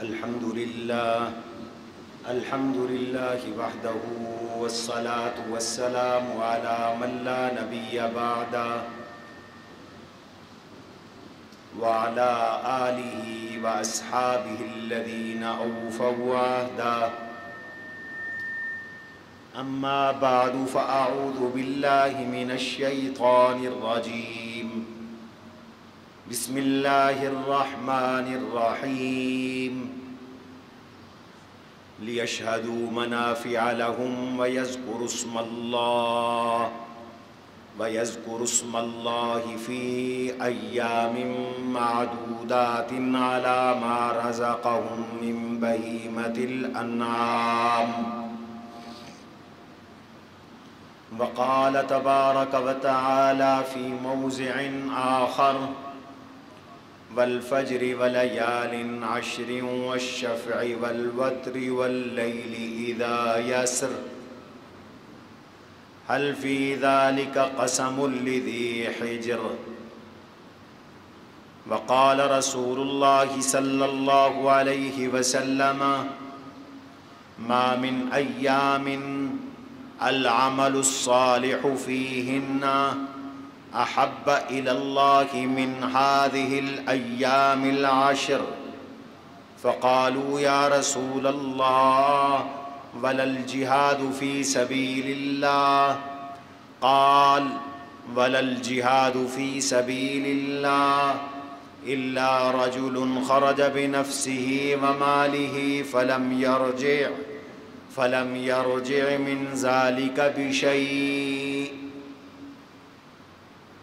الحمد لله وحده والصلاة والسلام على من لا نبي بعده وعلى آله وأصحابه الذين أوفوا عهده. أما بعد فأعوذ بالله من الشيطان الرجيم. بسم الله الرحمن الرحيم. ليشهدوا منافع لهم ويذكروا اسم الله في أيام معدودات على ما رزقهم من بهيمة الأنعام. وقال تبارك وتعالى في موضع آخر: والفجر وليال عشر والشفع والوتر والليل إذا يسر هل في ذلك قسم لذي حجر. وقال رسول الله صلى الله عليه وسلم: ما من أيام العمل الصالح فيهن أحب إلى الله من هذه الأيام العشر. فقالوا يا رسول الله ولا الجهاد في سبيل الله؟ قال: ولا الجهاد في سبيل الله إلا رجل خرج بنفسه وماله فلم يرجع من ذلك بشيء.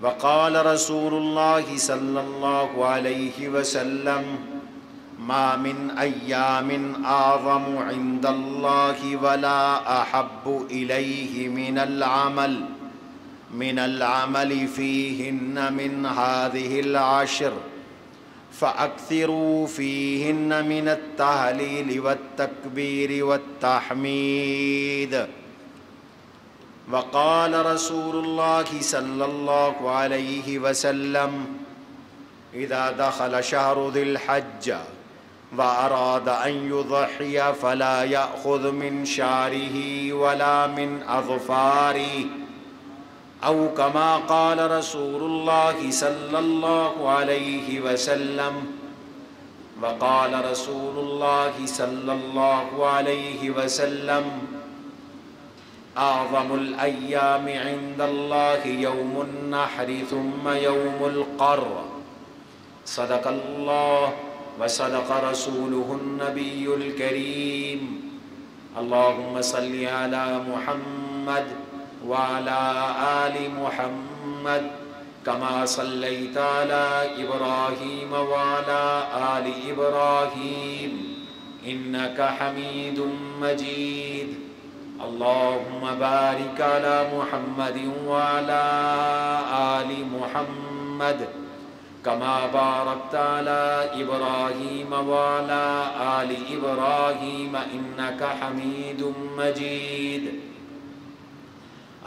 وقال رسول الله صلى الله عليه وسلم: ما من أيام أعظم عند الله ولا أحب إليه من العمل فيهن من هذه العشر، فأكثروا فيهن من التهليل والتكبير والتحميد. وقال رسول الله صلى الله عليه وسلم: إذا دخل شهر ذي الحجة وأراد أن يضحي فلا يأخذ من شعره ولا من أظفاره، أو كما قال رسول الله صلى الله عليه وسلم. وقال رسول الله صلى الله عليه وسلم: أعظم الأيام عند الله يوم النحر ثم يوم القر. صدق الله وصدق رسوله النبي الكريم. اللهم صل على محمد وعلى آل محمد كما صليت على إبراهيم وعلى آل إبراهيم إنك حميد مجيد. اللهم بارك على محمد وعلى آل محمد كما باركت على إبراهيم وعلى آل إبراهيم إنك حميد مجيد.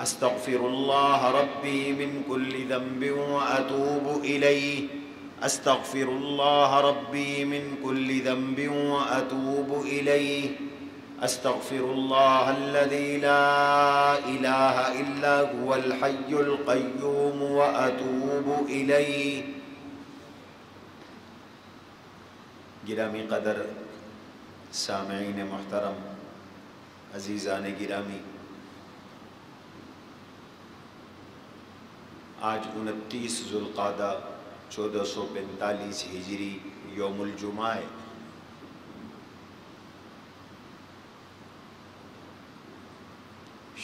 أستغفر الله ربي من كل ذنب وأتوب إليه. أستغفر الله ربي من كل ذنب وأتوب إليه. أستغفر الله الذي لا إله إلا هو الحي القيوم وأتوب إليه. گرامی قدر سامعین محترم، عزیزان گرامی، آج 29 ذوالقعدہ 1445 ہجری یوم الجمعہ ہے۔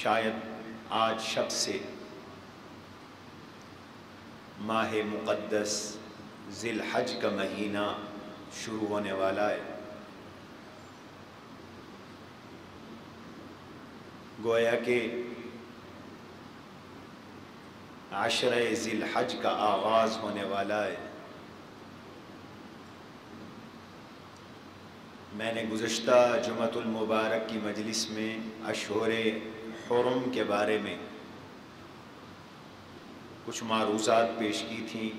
شاید آج شب سے ماہ مقدس ذی الحج کا مہینہ شروع ہونے والا ہے۔ گویا کہ عشرہ ذی الحج کا آغاز ہونے والا ہے۔ میں نے گزشتہ جمعۃ المبارک کی مجلس میں اشہر حرم کے بارے میں کچھ معروضات پیش کی تھیں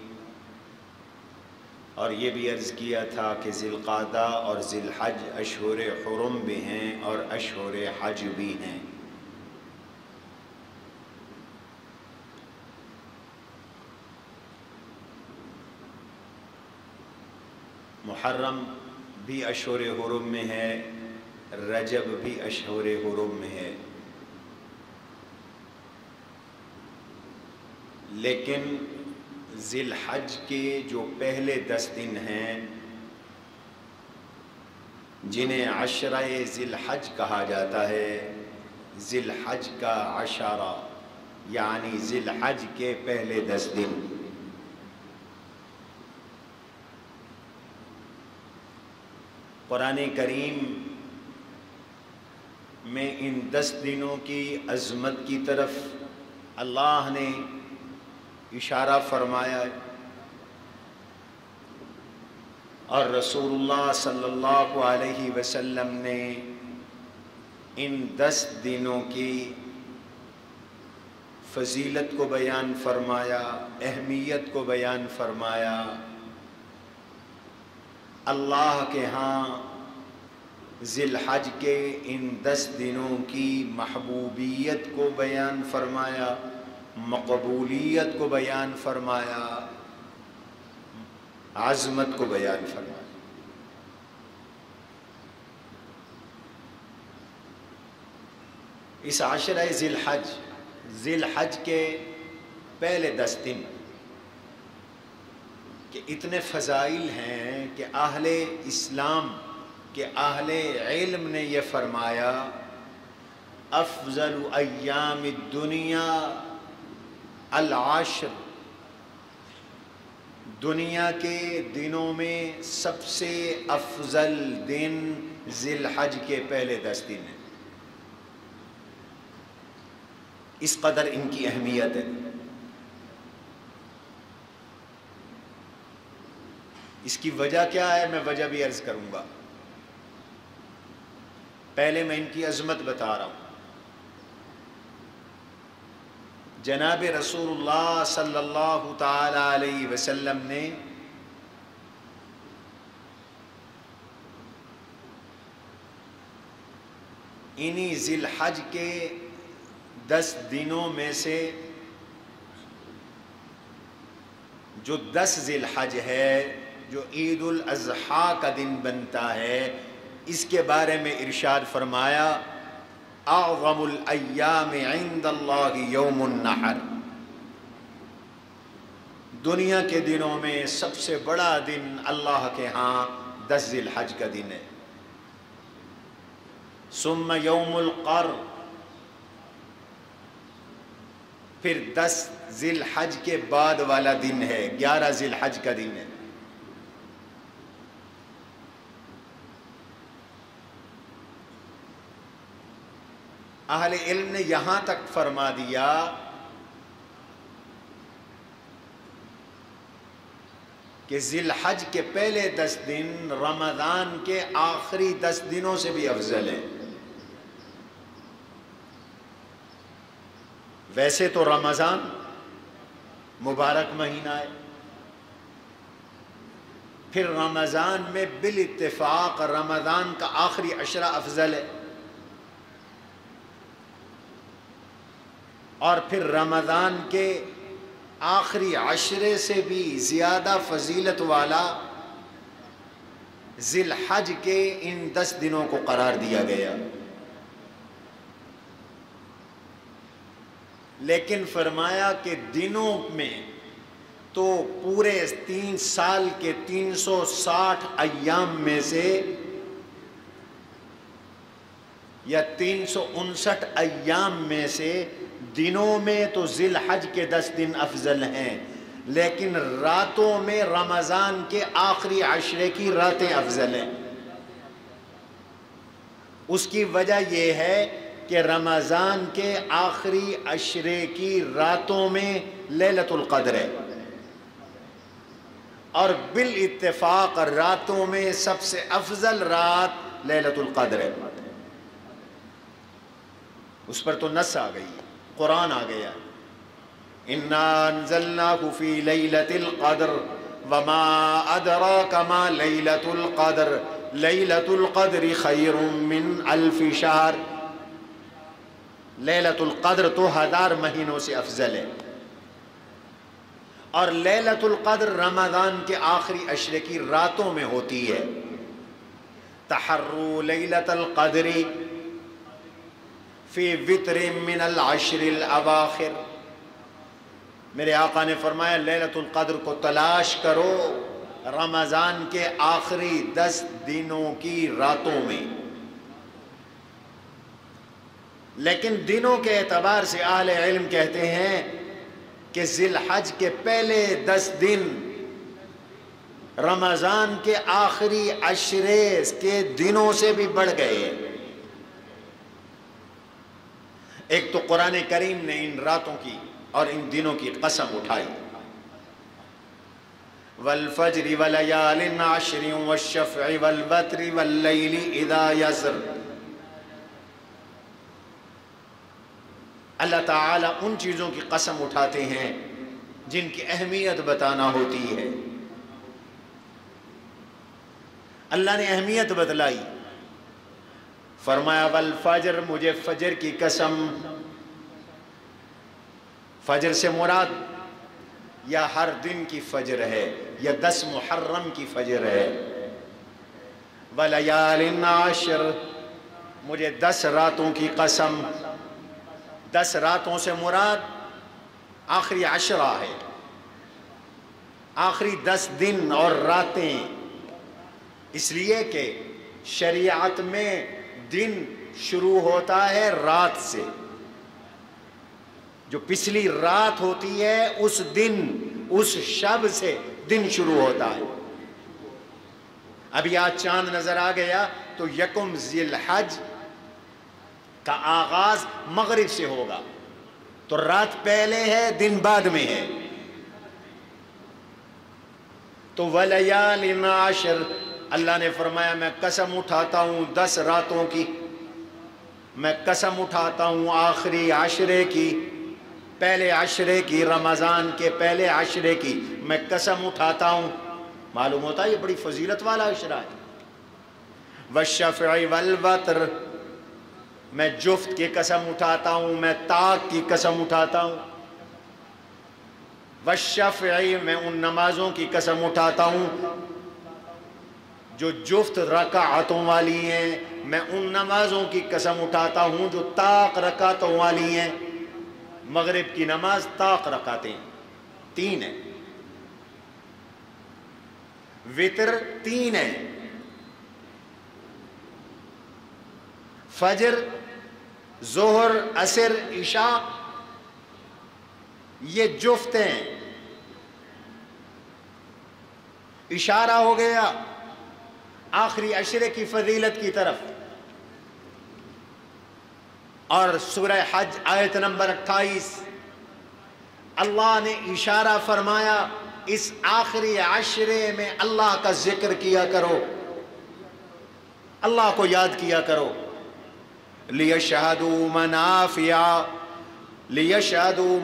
اور یہ بھی عرض کیا تھا کہ ذی القعدہ اور ذی الحج اشہر حرم بھی ہیں اور اشہر حج بھی ہیں۔ محرم بھی اشہر حرم میں ہے، رجب بھی اشہر حرم میں ہے، لیکن ذی الحج کے جو پہلے 10 دن ہیں جنہیں عشرہ ذی الحج کہا جاتا ہے، ذی الحج کا عشرہ یعنی ذی الحج کے پہلے 10 دن، قرآن کریم میں ان 10 دنوں کی عظمت کی طرف اللہ نے اشارہ فرمایا اور رسول اللہ صلی اللہ علیہ وسلم نے ان 10 دنوں کی فضیلت کو بیان فرمایا، اہمیت کو بیان فرمایا، اللہ کے ہاں ذی الحج کے ان 10 دنوں کی محبوبیت کو بیان فرمایا، مقبولیت کو بیان فرمایا، عظمت کو بیان فرمایا۔ اس عشرہ ذی الحج کے پہلے 10 دن کہ اتنے فضائل ہیں کہ اہل اسلام کے اہل علم نے یہ فرمایا افضل ایام الدنیا العشر، دنیا کے دنوں میں سب سے افضل دن ذی الحج کے پہلے 10 دن ہیں۔ اس قدر ان کی اہمیت ہے۔ اس کی وجہ کیا ہے میں وجہ بھی عرض کروں گا، پہلے میں ان کی عظمت بتا رہا ہوں۔ جناب رسول اللہ صلی اللہ تعالی علیہ وسلم نے انہی ذی الحج کے 10 دنوں میں سے جو 10 ذی الحج ہے، جو عید الاضحیٰ کا دن بنتا ہے، اس کے بارے میں ارشاد فرمایا اعظم الایام عند اللہ یوم النحر، دنیا کے دنوں میں سب سے بڑا دن اللہ کے ہاں 10 ذی الحج کا دن ہے۔ ثم یوم القر، پھر 10 ذی الحج کے بعد والا دن ہے، 11 ذی الحج کا دن ہے۔ اہل علم نے یہاں تک فرما دیا کہ ذی الحج کے پہلے 10 دن رمضان کے آخری 10 دنوں سے بھی افضل ہیں۔ ویسے تو رمضان مبارک مہینہ ہے، پھر رمضان میں بالاتفاق رمضان کا آخری عشرہ افضل ہے، اور پھر رمضان کے آخری عشرے سے بھی زیادہ فضیلت والا ذی الحج کے ان 10 دنوں کو قرار دیا گیا۔ لیکن فرمایا کہ دنوں میں تو پورے 3 سال کے 360 ایام میں سے یا 359 ایام میں سے دنوں میں تو ذی الحج کے 10 دن افضل ہیں، لیکن راتوں میں رمضان کے آخری عشرے کی راتیں افضل ہیں۔ اس کی وجہ یہ ہے کہ رمضان کے آخری عشرے کی راتوں میں لیلۃ القدر ہے، اور بالاتفاق راتوں میں سب سے افضل رات لیلۃ القدر ہے۔ اس پر تو نص آ گئی، قرآن آ گیا، اِنَّا أَنزَلْنَاهُ فِي لَيْلَةِ الْقَدْرِ وما ادراک ما لیلۃ القدر لیلۃ القدر خیر من الف شہر، لیلۃ القدر تو 1000 مہینوں سے افضل ہے، اور لیلۃ القدر رمضان کے آخری عشرے کی راتوں میں ہوتی ہے۔ تحروا لیلۃ القدر فی وتر من العشر الاواخر، میرے آقا نے فرمایا لیلۃ القدر کو تلاش کرو رمضان کے آخری 10 دنوں کی راتوں میں۔ لیکن دنوں کے اعتبار سے اہل علم کہتے ہیں کہ ذی الحج کے پہلے 10 دن رمضان کے آخری عشرے کے دنوں سے بھی بڑھ گئے۔ ایک تو قرآن کریم نے ان راتوں کی اور ان دنوں کی قسم اٹھائی، والفجر ولیال عشر والشفع والوتر واللیل اذا یسر۔ اللہ تعالیٰ ان چیزوں کی قسم اٹھاتے ہیں جن کی اہمیت بتانا ہوتی ہے۔ اللہ نے اہمیت بتلائی، فرمایا والفجر، مجھے فجر کی قسم۔ فجر سے مراد یا ہر دن کی فجر ہے یا 10 محرم کی فجر ہے۔ ولیال عشر، مجھے 10 راتوں کی قسم۔ 10 راتوں سے مراد آخری عشرہ ہے، آخری 10 دن اور راتیں، اس لیے کہ شریعت میں دن شروع ہوتا ہے رات سے، جو پچھلی رات ہوتی ہے اس دن، اس شب سے دن شروع ہوتا ہے۔ ابھی آج چاند نظر آ گیا تو 1 ذی الحج کا آغاز مغرب سے ہوگا، تو رات پہلے ہے دن بعد میں ہے۔ تو ولیال عشر، اللہ نے فرمایا میں قسم اٹھاتا ہوں 10 راتوں کی، میں قسم اٹھاتا ہوں آخری عشرے کی، پہلے عشرے کی، رمضان کے پہلے عشرے کی میں قسم اٹھاتا ہوں۔ معلوم ہوتا ہے یہ بڑی فضیلت والا عشرہ ہے۔ والشفع والوتر، میں جفت کی قسم اٹھاتا ہوں، میں طاق کی قسم اٹھاتا ہوں۔ والشفع، میں ان نمازوں کی قسم اٹھاتا ہوں جو جفت رکعتوں والی ہیں، میں ان نمازوں کی قسم اٹھاتا ہوں جو طاق رکعتوں والی ہیں۔ مغرب کی نماز طاق رکعتیں 3 ہیں، وتر 3 ہیں، فجر، ظہر، عصر، عشاء یہ جفت ہیں۔ اشارہ ہو گیا آخری عشرے کی فضیلت کی طرف۔ اور سورہ حج آیت نمبر 28 اللہ نے اشارہ فرمایا اس آخری عشرے میں اللہ کا ذکر کیا کرو، اللہ کو یاد کیا کرو۔ لِيَشْهَدُوا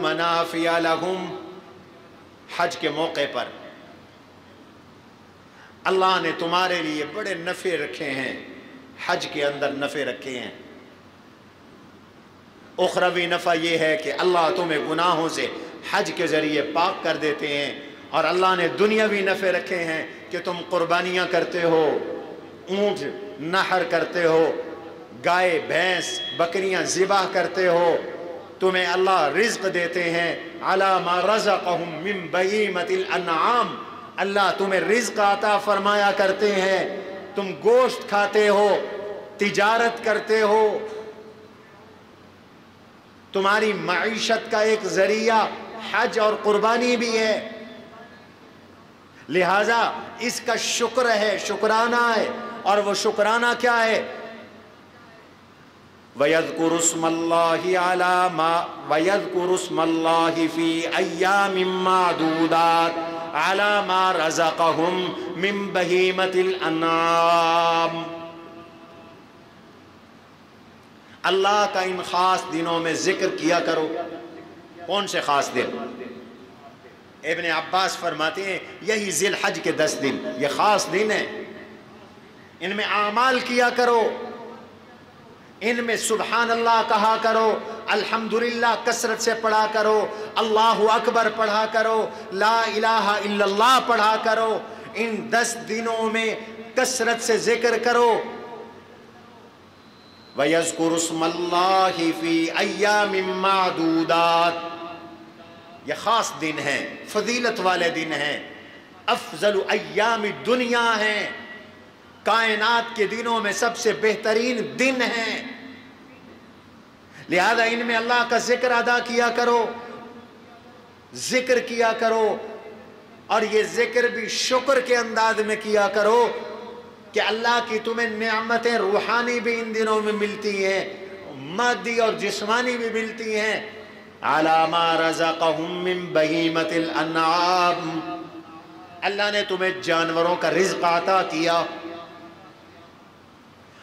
مَنَافِعَ لَهُمْ، حج کے موقع پر اللہ نے تمہارے لیے بڑے نفع رکھے ہیں، حج کے اندر نفع رکھے ہیں۔ اخروی نفع یہ ہے کہ اللہ تمہیں گناہوں سے حج کے ذریعے پاک کر دیتے ہیں، اور اللہ نے دنیاوی نفع رکھے ہیں کہ تم قربانیاں کرتے ہو، اونٹ نحر کرتے ہو، گائے بھینس بکریاں ذبح کرتے ہو، تمہیں اللہ رزق دیتے ہیں۔ علی ما رزقہم من بہیمۃ الانعام، اللہ تمہیں رزق عطا فرمایا کرتے ہیں، تم گوشت کھاتے ہو، تجارت کرتے ہو، تمہاری معیشت کا ایک ذریعہ حج اور قربانی بھی ہے، لہذا اس کا شکر ہے، شکرانہ ہے۔ اور وہ شکرانہ کیا ہے؟ وَيَذْكُرُ اسْمَ اللَّهِ فِي أَيَّامٍ مَّعْدُودَاتٍ عَلَى مَا رَزَقَهُم مِّن بَهِيمَةِ الْأَنْعَامِ، اللہ کا ان خاص دنوں میں ذکر کیا کرو۔ کون سے خاص دن؟ ابن عباس فرماتے ہیں یہی ذی الحج کے 10 دن یہ خاص دن ہیں، ان میں اعمال کیا کرو، ان میں سبحان اللہ کہا کرو، الحمدللہ کثرت سے پڑھا کرو، اللہ اکبر پڑھا کرو، لا الہ الا اللہ پڑھا کرو، ان 10 دنوں میں کثرت سے ذکر کرو۔ وَيَذْكُرُ اسْمَ اللَّهِ فِي أَيَّامٍ مَّعْدُودَاتٍ، یہ خاص دن ہیں، فضیلت والے دن ہیں، افضل ایام دنیا ہیں، کائنات کے دنوں میں سب سے بہترین دن ہیں، لہذا ان میں اللہ کا ذکر ادا کیا کرو، ذکر کیا کرو، اور یہ ذکر بھی شکر کے انداز میں کیا کرو کہ اللہ کی تمہیں نعمتیں روحانی بھی ان دنوں میں ملتی ہیں، مادی اور جسمانی بھی ملتی ہیں۔ عَلَى مَا رَزَقَهُم مِّن بَهِيمَةِ الْأَنْعَامِ، اللہ نے تمہیں جانوروں کا رزق عطا کیا،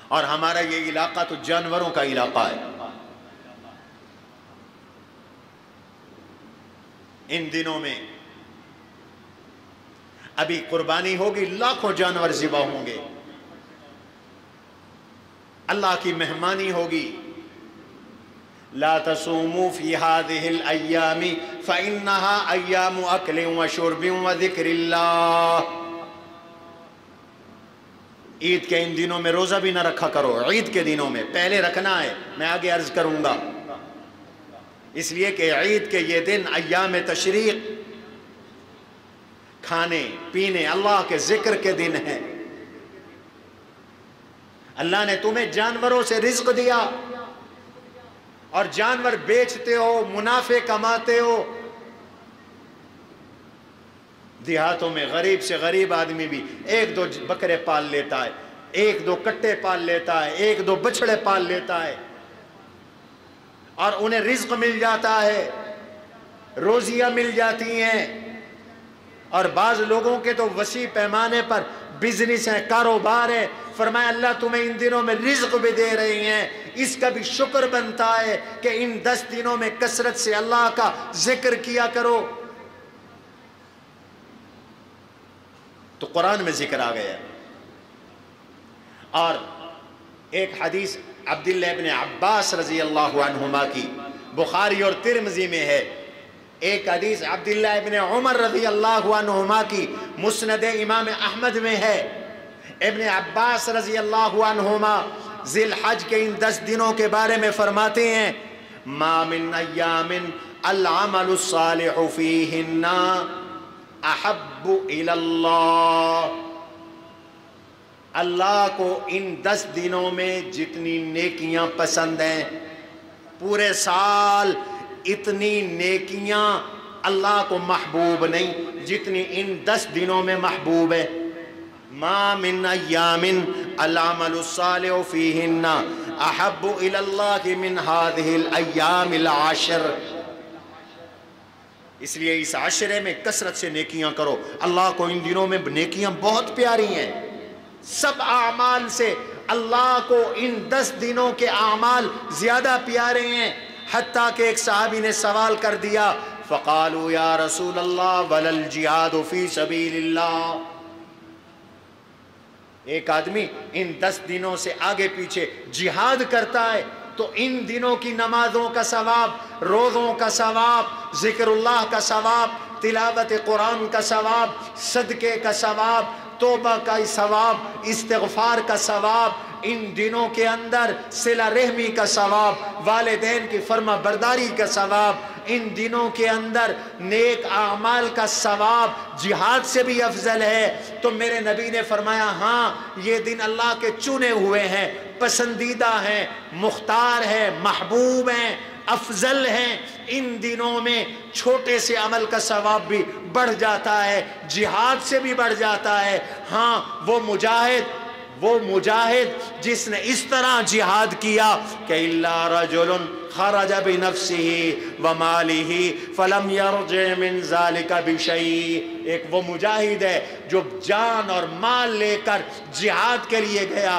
اور ہمارا یہ علاقہ تو جانوروں کا علاقہ ہے۔ ان دنوں میں ابھی قربانی ہوگی، لاکھوں جانور ذبح ہوں گے، اللہ کی مہمانی ہوگی۔ لا تصوموا في هذه الأيام فإنها أيام أكل وشرب وذكر الله، عید کے ان دنوں میں روزہ بھی نہ رکھا کرو، عید کے دنوں میں پہلے رکھنا ہے، میں آگے عرض کروں گا، اس لیے کہ عید کے یہ دن ایام تشریق، کھانے پینے اللہ کے ذکر کے دن ہیں۔ اللہ نے تمہیں جانوروں سے رزق دیا، اور جانور بیچتے ہو، منافع کماتے ہو۔ دیہاتوں میں غریب سے غریب آدمی بھی 1-2 بکرے پال لیتا ہے، 1-2 کٹے پال لیتا ہے، 1-2 بچڑے پال لیتا ہے، اور انہیں رزق مل جاتا ہے، روزیاں مل جاتی ہیں۔ اور بعض لوگوں کے تو وسیع پیمانے پر بزنس ہے، کاروبار ہے، فرمایا اللہ تمہیں ان دنوں میں رزق بھی دے رہی ہیں، اس کا بھی شکر بنتا ہے کہ ان 10 دنوں میں کثرت سے اللہ کا ذکر کیا کرو۔ تو قرآن میں ذکر آ گیا، اور ایک حدیث عبداللہ ابن عباس رضی اللہ عنہما کی بخاری اور ترمذی میں ہے، ایک حدیث عبداللہ ابن عمر رضی اللہ عنہما کی مسند امام احمد میں ہے۔ ابن عباس رضی اللہ عنہما ذی الحج کے ان 10 دنوں کے بارے میں فرماتے ہیں، ما من ایام العمل الصالح فیہن احب الی اللہ، اللہ کو ان 10 دنوں میں جتنی نیکیاں پسند ہیں، پورے سال اتنی نیکیاں اللہ کو محبوب نہیں جتنی ان 10 دنوں میں محبوب ہے۔ ما من ایام العمل الصالح فیہن احب الی اللہ من هذه الایام العشر، اس لیے اس عشرے میں کثرت سے نیکیاں کرو، اللہ کو ان دنوں میں نیکیاں بہت پیاری ہیں، سب اعمال سے اللہ کو ان 10 دنوں کے اعمال زیادہ پیارے ہیں، حتیٰ کہ ایک صحابی نے سوال کر دیا، فقالوا یا رسول اللہ ولا الجہاد فی سبیل اللہ، ایک آدمی ان 10 دنوں سے آگے پیچھے جہاد کرتا ہے تو ان دنوں کی نمازوں کا ثواب، روزوں کا ثواب، ذکر اللہ کا ثواب، تلاوت قرآن کا ثواب، صدقے کا ثواب، توبہ کا ثواب، استغفار کا ثواب، ان دنوں کے اندر صلہ رحمی کا ثواب، والدین کی فرما برداری کا ثواب، ان دنوں کے اندر نیک اعمال کا ثواب جہاد سے بھی افضل ہے۔ تو میرے نبی نے فرمایا ہاں یہ دن اللہ کے چنے ہوئے ہیں، پسندیدہ ہیں، مختار ہیں، محبوب ہیں، افضل ہیں، ان دنوں میں چھوٹے سے عمل کا ثواب بھی بڑھ جاتا ہے، جہاد سے بھی بڑھ جاتا ہے۔ ہاں وہ مجاہد جس نے اس طرح جہاد کیا کہ الا رجل خرج بنفسه وماله فلم يرجع من ذلك بشيء، ایک وہ مجاہد ہے جو جان اور مال لے کر جہاد کے لیے گیا،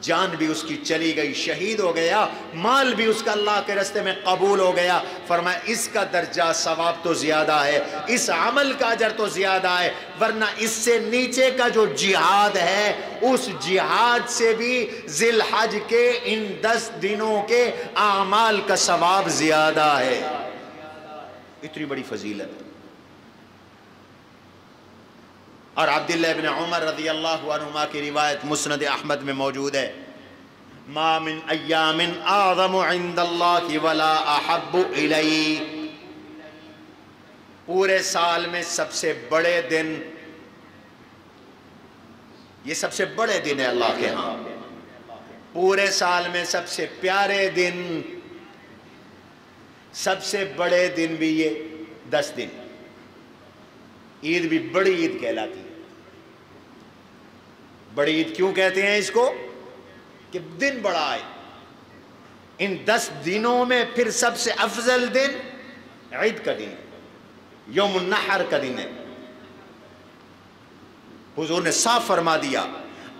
جان بھی اس کی چلی گئی، شہید ہو گیا، مال بھی اس کا اللہ کے راستے میں قبول ہو گیا، فرمایا اس کا درجہ ثواب تو زیادہ ہے، اس عمل کا اجر تو زیادہ ہے، ورنہ اس سے نیچے کا جو جہاد ہے اس جہاد سے بھی ذی الحج کے ان 10 دنوں کے اعمال کا ثواب زیادہ ہے۔ اتنی بڑی فضیلت ہے۔ اور عبداللہ ابن عمر رضی اللہ عنہما کی روایت مسند احمد میں موجود ہے، ما من ایام اعظم عند اللہ ولا احب الی، پورے سال میں سب سے بڑے دن، یہ سب سے بڑے دن ہے اللہ کے ہاں، پورے سال میں سب سے پیارے دن، سب سے بڑے دن بھی یہ 10 دن، عید بھی بڑی عید کہلاتی ہے۔ بڑی عید کیوں کہتے ہیں اس کو؟ کہ دن بڑا ہے۔ ان 10 دنوں میں پھر سب سے افضل دن عید کا دن، یوم النحر کا دن ہے۔ حضور نے صاف فرما دیا،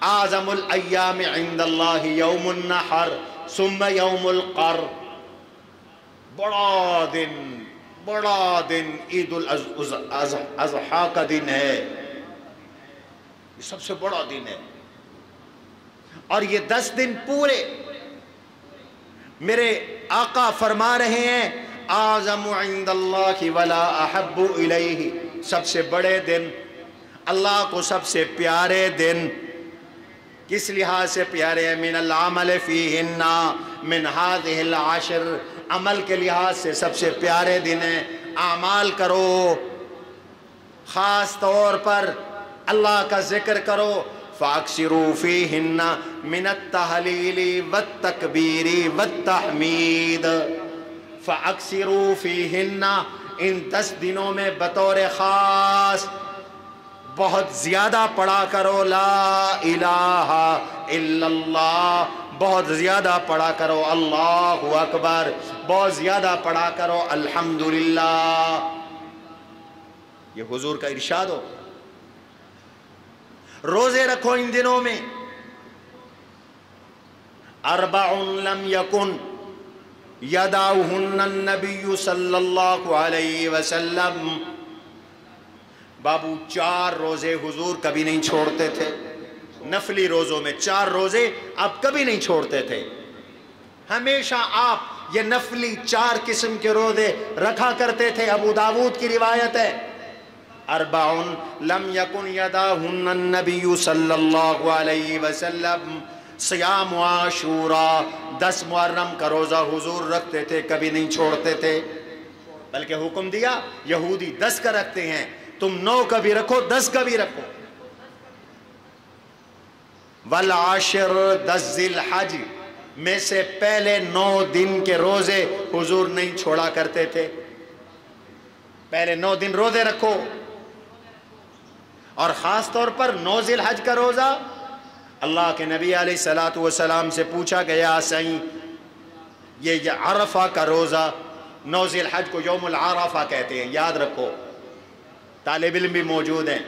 اعظم الایام عند اللہ یوم النحر ثم یوم القر، بڑا دن عید الاضحیٰ کا دن ہے، یہ سب سے بڑا دن ہے۔ اور یہ 10 دن پورے میرے آقا فرما رہے ہیں اعظم عند اللہ ولا احب الیہ، سب سے بڑے دن، اللہ کو سب سے پیارے دن، کس لحاظ سے پیارے ہیں؟ من العمل فیہن من ہذہ العشر، عمل کے لحاظ سے سب سے پیارے دن ہیں، اعمال کرو، خاص طور پر اللہ کا ذکر کرو، فَأَكْثِرُوا فِيهِنَّ مِنَ التَّهْلِيلِ وَالتَّكْبِيرِ وَالتَّحْمِيدِ، فَأَكْثِرُوا فِيهِنَّ، ان 10 دنوں میں بطور خاص بہت زیادہ پڑھا کرو لا الہ الا اللہ، بہت زیادہ پڑھا کرو اللہ اکبر، بہت زیادہ پڑھا کرو الحمدللہ۔ یہ حضور کا ارشاد ہو۔ روزے رکھو ان دنوں میں، 4 لم یکن یدعہن النبی صلی اللہ علیہ وسلم، بابو 4 روزے حضور کبھی نہیں چھوڑتے تھے، نفلی روزوں میں 4 روزے آپ کبھی نہیں چھوڑتے تھے، ہمیشہ آپ یہ نفلی 4 قسم کے روزے رکھا کرتے تھے۔ ابو داود کی روایت ہے، 4 لم یکن یدعہن النبی صلی اللہ علیہ وسلم، صیام عاشوراء، 10 محرم کا روزہ حضور رکھتے تھے، کبھی نہیں چھوڑتے تھے، بلکہ حکم دیا یہودی 10 کا رکھتے ہیں، تم 9 کا بھی رکھو، 10 کا بھی رکھو۔ والعاشر، 10 ذی الحج میں سے پہلے 9 دن کے روزے حضور نہیں چھوڑا کرتے تھے، پہلے 9 دن روزے رکھو۔ اور خاص طور پر 9 ذی الحج کا روزہ، اللہ کے نبی علیہ السلام سے پوچھا گیا صحیح یہ عرفہ کا روزہ، 9 ذی الحج کو یوم العرفہ کہتے ہیں، یاد رکھو، طالب علم بھی موجود ہیں۔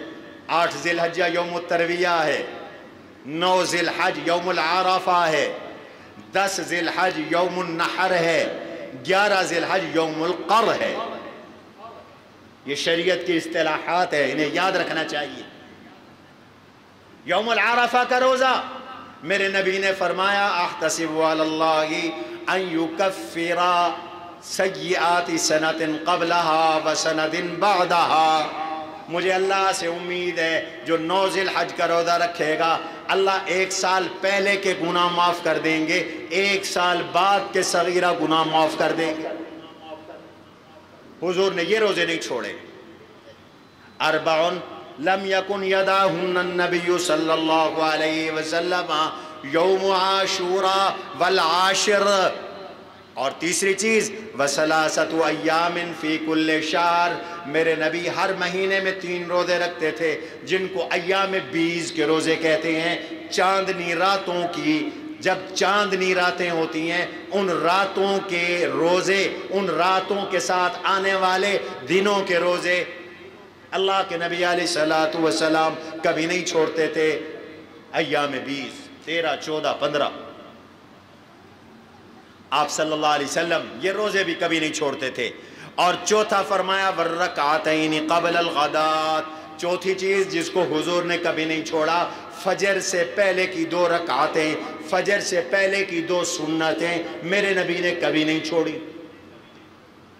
8 ذی الحجہ یوم الترویہ ہے، 9 ذی الحج یوم العرفہ ہے، 10 ذی الحج یوم النحر ہے، 11 ذی الحج یوم القر ہے۔ یہ شریعت کی اصطلاحات ہے، انہیں یاد رکھنا چاہیے۔ یوم العرفہ کا روزہ میرے نبی نے فرمایا احتسب علی اللہ ان یکفر سیئات سنۃ قبلہا وسنۃ بعدہا، مجھے اللہ سے امید ہے جو 9 ذی الحج کا روزہ رکھے گا اللہ 1 سال پہلے کے گناہ معاف کر دیں گے، 1 سال بعد کے صغیرہ گناہ معاف کر دیں گے۔ حضور نے یہ روزے نہیں چھوڑے۔ 4 لم یکن یدعہن النبی صلی اللہ علیہ وسلم یوم عاشوراء والعاشر، اور تیسری چیز وثلاثۃ ایام فی کل شہر، میرے نبی ہر مہینے میں 3 روزے رکھتے تھے جن کو ایام 20 کے روزے کہتے ہیں، چاندنی راتوں کی، جب چاندنی راتیں ہوتی ہیں ان راتوں کے روزے، ان راتوں کے ساتھ آنے والے دنوں کے روزے اللہ کے نبی علیہ السلام کبھی نہیں چھوڑتے تھے۔ ایام 20 13, 14, 15 آپ صلی اللہ علیہ وسلم یہ روزے بھی کبھی نہیں چھوڑتے تھے. اور چوتھا فرمایا والرکعتین قبل الغدات. چوتھی چیز جس کو حضور نے کبھی نہیں چھوڑا، فجر سے پہلے کی 2 رکعتیں، فجر سے پہلے کی 2 سنتیں میرے نبی نے کبھی نہیں چھوڑی.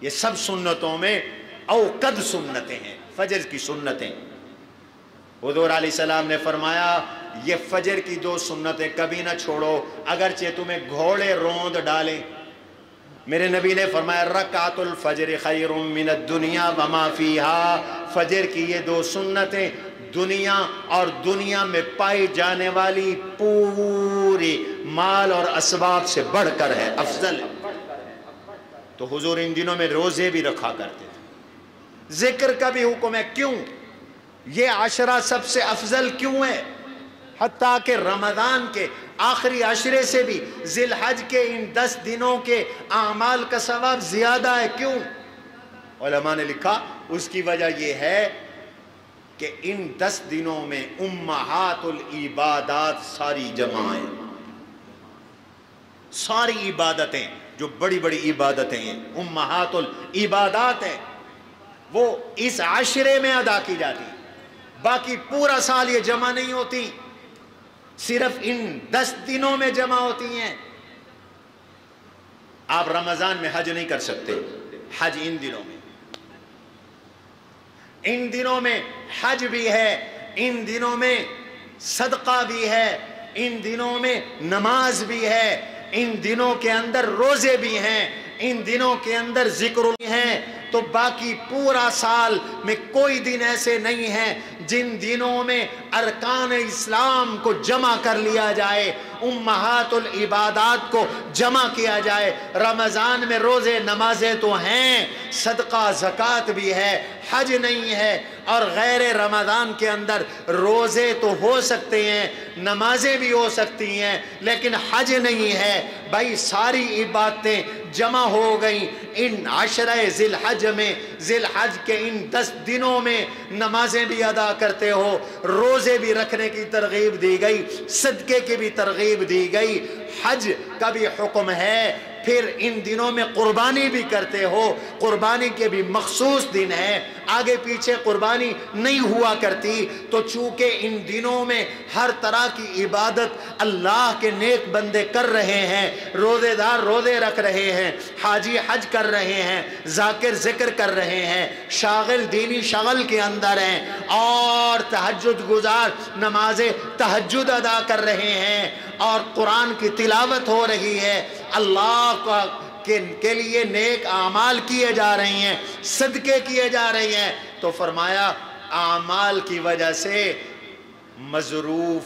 یہ سب سنتوں میں اوقد سنتیں ہیں، فجر کی سنتیں. حضور علیہ السلام نے فرمایا یہ فجر کی 2 سنتیں کبھی نہ چھوڑو اگرچہ تمہیں گھوڑے روند ڈالیں. میرے نبی نے فرمایا رکعت الفجر خیر من الدنیا وما فیہا. فجر کی یہ 2 سنتیں دنیا اور دنیا میں پائی جانے والی پوری مال اور اسباب سے بڑھ کر ہے، افضل ہے. تو حضور ان دنوں میں روزے بھی رکھا کرتے تھے. ذکر کا بھی حکم ہے. کیوں؟ یہ عشرہ سب سے افضل کیوں ہے؟ حتیٰ کہ رمضان کے آخری عشرے سے بھی ذی الحج کے ان 10 دنوں کے اعمال کا ثواب زیادہ ہے. کیوں؟ علماء نے لکھا اس کی وجہ یہ ہے کہ ان 10 دنوں میں امہات العبادات ساری جمع ہیں. ساری عبادتیں جو بڑی بڑی عبادتیں ہیں امہات العبادات ہیں، وہ اس عشرے میں ادا کی جاتی. باقی پورا سال یہ جمع نہیں ہوتی، صرف ان 10 دنوں میں جمع ہوتی ہیں. آپ رمضان میں حج نہیں کر سکتے، حج ان دنوں میں. ان دنوں میں حج بھی ہے، ان دنوں میں صدقہ بھی ہے، ان دنوں میں نماز بھی ہے، ان دنوں کے اندر روزے بھی ہیں، ان دنوں کے اندر ذکر ہیں. تو باقی پورا سال میں کوئی دن ایسے نہیں ہیں جن دنوں میں ارکان اسلام کو جمع کر لیا جائے، امہات العبادات کو جمع کیا جائے. رمضان میں روزے نمازیں تو ہیں، صدقہ زکوٰۃ بھی ہے، حج نہیں ہے. اور غیر رمضان کے اندر روزے تو ہو سکتے ہیں، نمازیں بھی ہو سکتی ہیں، لیکن حج نہیں ہے. بھائی ساری عبادتیں جمع ہو گئیں ان عشرہ ذی الحج میں. ذی الحج کے ان 10 دنوں میں نمازیں بھی ادا کرتے ہو، روزے بھی رکھنے کی ترغیب دی گئی، صدقے کی بھی ترغیب دی گئی، حج کا بھی حکم ہے. پھر ان دنوں میں قربانی بھی کرتے ہو، قربانی کے بھی مخصوص دن ہیں، آگے پیچھے قربانی نہیں ہوا کرتی. تو چونکہ ان دنوں میں ہر طرح کی عبادت اللہ کے نیک بندے کر رہے ہیں، روزے دار روزے رکھ رہے ہیں، حاجی حج کر رہے ہیں، ذاکر ذکر کر رہے ہیں، شاغل دینی شغل کے اندر ہیں، اور تہجد گزار نماز تہجد ادا کر رہے ہیں، اور قرآن کی تلاوت ہو رہی ہے، اللہ کے لیے نیک اعمال کیے جا رہے ہیں، صدقے کیے جا رہے ہیں. تو فرمایا اعمال کی وجہ سے مظروف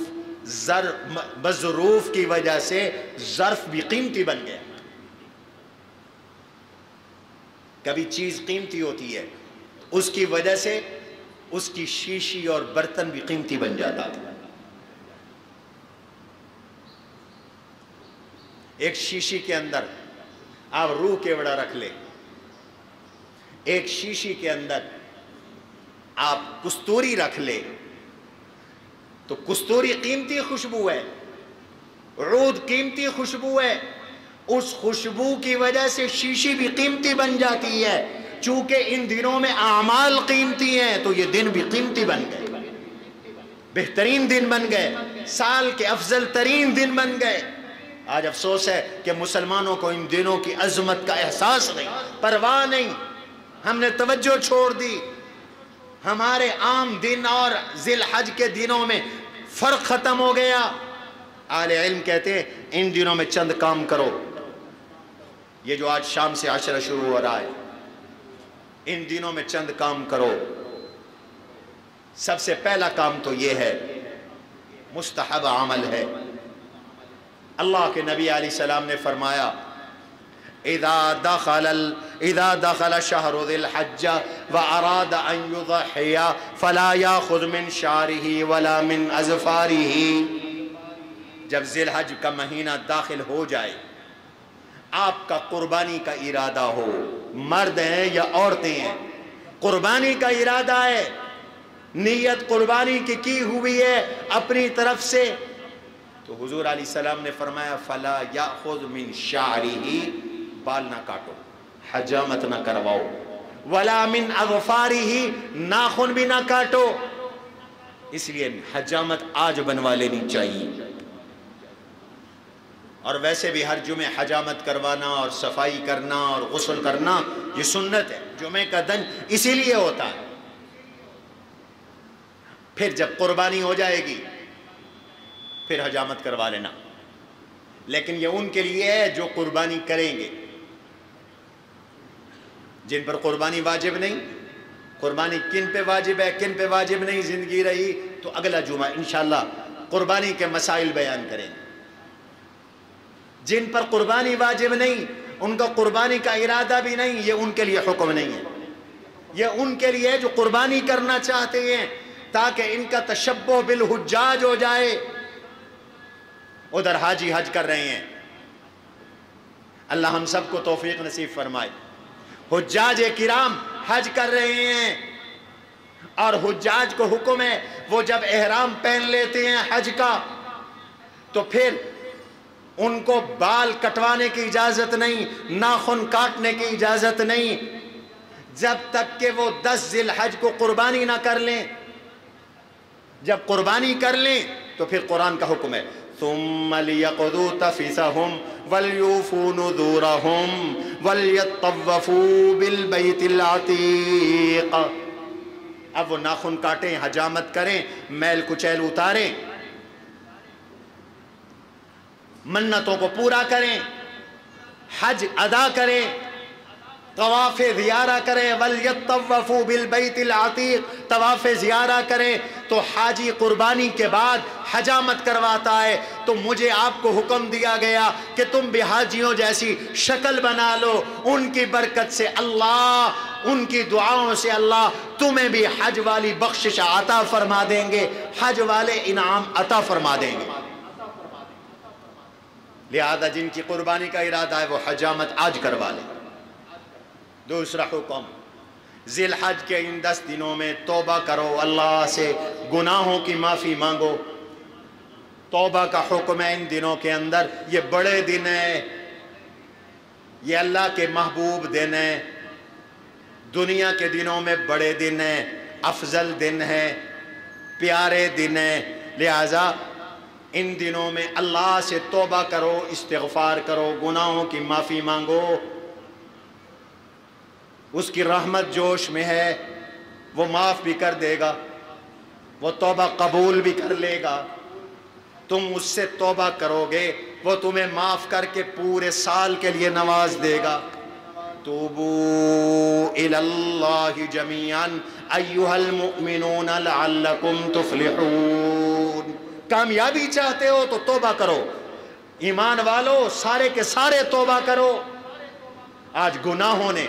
کی وجہ سے ظرف بھی قیمتی بن گیا. کبھی چیز قیمتی ہوتی ہے، اس کی وجہ سے اس کی شیشی اور برتن بھی قیمتی بن جاتا تھا. ایک شیشی کے اندر آپ روح کیوڑا رکھ لیں، ایک شیشی کے اندر آپ کستوری رکھ لیں تو کستوری قیمتی خوشبو ہے، عود قیمتی خوشبو ہے. اس خوشبو کی وجہ سے شیشی بھی قیمتی بن جاتی ہے. چونکہ ان دنوں میں اعمال قیمتی ہیں تو یہ دن بھی قیمتی بن گئے، بہترین دن بن گئے، سال کے افضل ترین دن بن گئے. آج افسوس ہے کہ مسلمانوں کو ان دنوں کی عظمت کا احساس نہیں، پرواہ نہیں، ہم نے توجہ چھوڑ دی. ہمارے عام دن اور ذی الحج کے دنوں میں فرق ختم ہو گیا. اہل علم کہتے ہیں ان دنوں میں چند کام کرو. یہ جو آج شام سے عشرہ شروع ہو رہا ہے، ان دنوں میں چند کام کرو. سب سے پہلا کام تو یہ ہے، مستحب عمل ہے. اللہ کے نبی علیہ السلام نے فرمایا اذا دخل شهر ذی الحج واراد ان يضحي فلا ياخذ من شعره ولا من اظفاره. جب ذی الحج کا مہینہ داخل ہو جائے، آپ کا قربانی کا ارادہ ہو، مرد ہیں یا عورتیں ہیں، قربانی کا ارادہ ہے، نیت قربانی کی ہوئی ہے اپنی طرف سے، تو حضور علیہ السلام نے فرمایا فلا یاخذ من شعرہ، بال نہ کاٹو، حجامت نہ کرواؤ، ولا من اظفارہ، ناخن بھی نہ کاٹو، اس لیے حجامت آج بنوا لینی چاہیے۔ اور ویسے بھی ہر جمعے حجامت کروانا اور صفائی کرنا اور غسل کرنا یہ سنت ہے، جمعے کا دن اسی لیے ہوتا ہے۔ پھر جب قربانی ہو جائے گی پھر حجامت کروا لینا، لیکن یہ ان کے لیے ہے جو قربانی کریں گے۔ جن پر قربانی واجب نہیں، قربانی کن پہ واجب ہے کن پہ واجب نہیں زندگی رہی تو اگلا جمعہ انشاءاللہ قربانی کے مسائل بیان کریں گے۔ جن پر قربانی واجب نہیں، ان کا قربانی کا ارادہ بھی نہیں، یہ ان کے لیے حکم نہیں ہے، یہ ان کے لیے جو قربانی کرنا چاہتے ہیں تاکہ ان کا تشبہ بالحجاج ہو جائے۔ ادھر حاجی حج کر رہے ہیں، اللہ ہم سب کو توفیق نصیب فرمائے۔ حجاج کرام حج کر رہے ہیں اور حجاج کو حکم ہے وہ جب احرام پہن لیتے ہیں حج کا تو پھر ان کو بال کٹوانے کی اجازت نہیں، ناخن کاٹنے کی اجازت نہیں جب تک کہ وہ 10 ذی الحج کو قربانی نہ کر لیں۔ جب قربانی کر لیں تو پھر قرآن کا حکم ہے ثم ليقضوا تفثهم وليوفوا نذورهم وليطوفوا بالبيت العتيق۔ اب وہ ناخن کاٹیں، حجامت کریں، میل کچیل اتاریں، منتوں کو پورا کریں، حج ادا کریں، طواف زیارہ کریں، وَلْيَطَّوَّفُوا بِالْبَيْتِ الْعَتِيقِ، طواف زیارہ کریں۔ تو حاجی قربانی کے بعد حجامت کرواتا ہے تو مجھے آپ کو حکم دیا گیا کہ تم بھی حاجیوں جیسی شکل بنا لو، ان کی برکت سے اللہ، ان کی دعاؤں سے اللہ تمہیں بھی حج والی بخشش عطا فرما دیں گے، حج والے انعام عطا فرما دیں گے۔ لہذا جن کی قربانی کا ارادہ ہے وہ حجامت آج کروا لیں۔ دوسرا حکم، ذی الحج کے ان 10 دنوں میں توبہ کرو، اللہ سے گناہوں کی معافی مانگو۔ توبہ کا حکم ہے ان دنوں کے اندر، یہ بڑے دن ہیں، یہ اللہ کے محبوب دن ہیں، دنیا کے دنوں میں بڑے دن ہیں، افضل دن ہیں، پیارے دن ہیں، لہذا ان دنوں میں اللہ سے توبہ کرو، استغفار کرو، گناہوں کی معافی مانگو۔ اس کی رحمت جوش میں ہے، وہ معاف بھی کر دے گا، وہ توبہ قبول بھی کر لے گا۔ تم اس سے توبہ کرو گے وہ تمہیں معاف کر کے پورے سال کے لیے نواز دے گا۔ توبوا الی اللہ جمیعا ایھا المؤمنون لعلکم تفلحون۔ کامیابی چاہتے ہو تو توبہ کرو، ایمان والو سارے کے سارے توبہ کرو۔ آج گناہوں نے